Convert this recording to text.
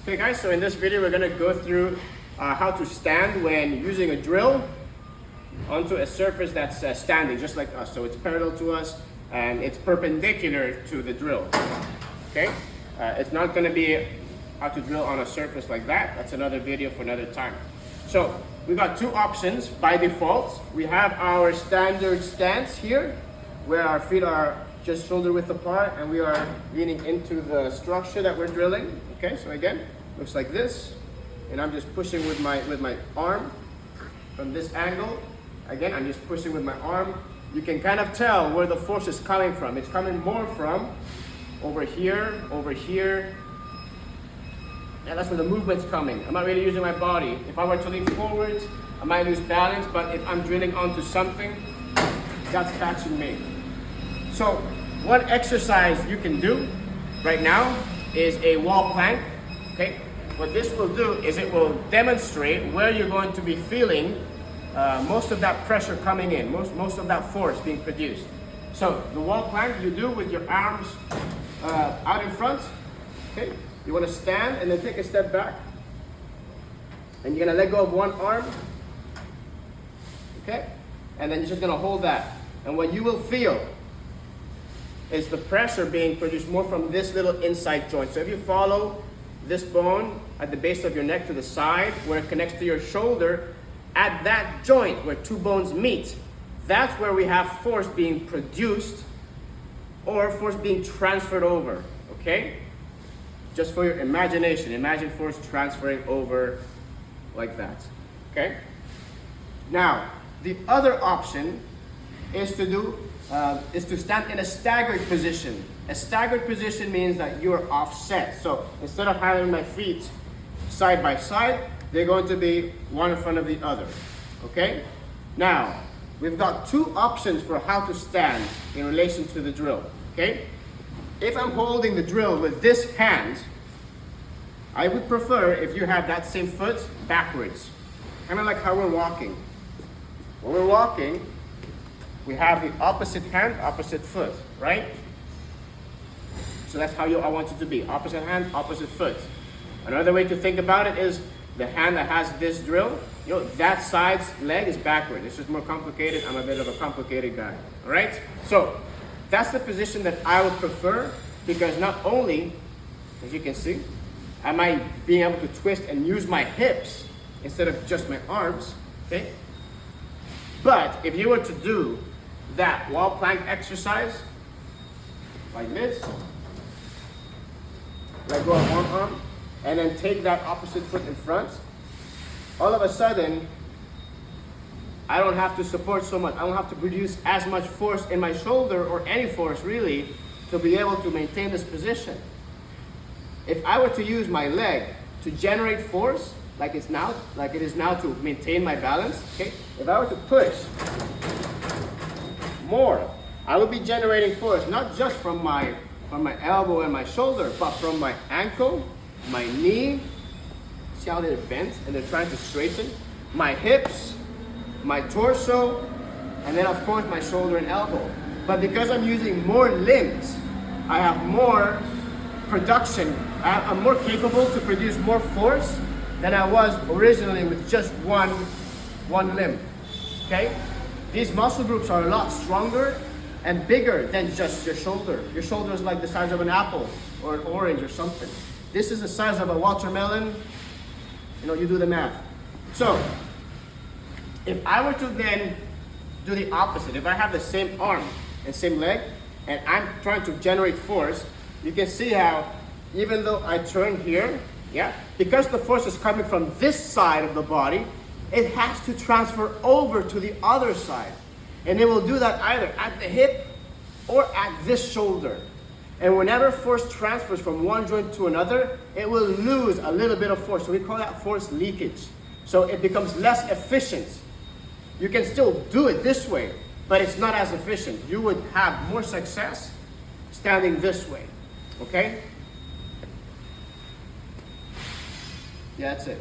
Okay guys, so in this video we're going to go through how to stand when using a drill onto a surface that's standing just like us. So it's parallel to us and it's perpendicular to the drill. Okay, it's not going to be how to drill on a surface like that. That's another video for another time. So we've got two options by default. We have our standard stance here where our feet are just shoulder width apart and we are leaning into the structure that we're drilling. Okay, so again, looks like this, and I'm just pushing with my arm from this angle. Again, I'm just pushing with my arm. You can kind of tell where the force is coming from. It's coming more from over here, and that's where the movement's coming. I'm not really using my body. If I were to lean forwards, I might lose balance, but if I'm drilling onto something, that's catching me. So one exercise you can do right now is a wall plank. Okay, what this will do is it will demonstrate where you're going to be feeling most of that pressure coming in, most of that force being produced. So the wall plank you do with your arms out in front. Okay, you want to stand and then take a step back, and you're going to let go of one arm. Okay, and then you're just going to hold that, and what you will feel is the pressure being produced more from this little inside joint. So if you follow this bone at the base of your neck to the side where it connects to your shoulder, at that joint where two bones meet, that's where we have force being produced or force being transferred over. Okay, just for your imagination, imagine force transferring over like that. Okay, now the other option is to stand in a staggered position. A staggered position means that you're offset. So instead of having my feet side by side, they're going to be one in front of the other. Okay? Now, we've got two options for how to stand in relation to the drill. Okay? If I'm holding the drill with this hand, I would prefer if you have that same foot backwards. Kind of like how we're walking. When we're walking, we have the opposite hand, opposite foot, right? So that's how I want it to be. Opposite hand, opposite foot. Another way to think about it is the hand that has this drill, that side's leg is backward. It's just more complicated. I'm a bit of a complicated guy, all right? So that's the position that I would prefer, because not only, as you can see, am I being able to twist and use my hips instead of just my arms, okay? But if you were to do that wall plank exercise like this, let go of one arm, and then take that opposite foot in front, all of a sudden, I don't have to support so much. I don't have to produce as much force in my shoulder, or any force really, to be able to maintain this position. If I were to use my leg to generate force, like it is now to maintain my balance, okay? If I were to push more, I would be generating force, not just from my elbow and my shoulder, but from my ankle, my knee. See how they're bent and they're trying to straighten? My hips, my torso, and then of course my shoulder and elbow. But because I'm using more limbs, I have more production. I'm more capable to produce more force than I was originally with just one limb. Okay? These muscle groups are a lot stronger and bigger than just your shoulder. Your shoulder is like the size of an apple or an orange or something. This is the size of a watermelon. You do the math. So, if I were to then do the opposite, if I have the same arm and same leg, and I'm trying to generate force, you can see how even though I turn here, because the force is coming from this side of the body, it has to transfer over to the other side. And it will do that either at the hip or at this shoulder. And whenever force transfers from one joint to another, it will lose a little bit of force. So we call that force leakage. So it becomes less efficient. You can still do it this way, but it's not as efficient. You would have more success standing this way. Okay? Yeah, that's it.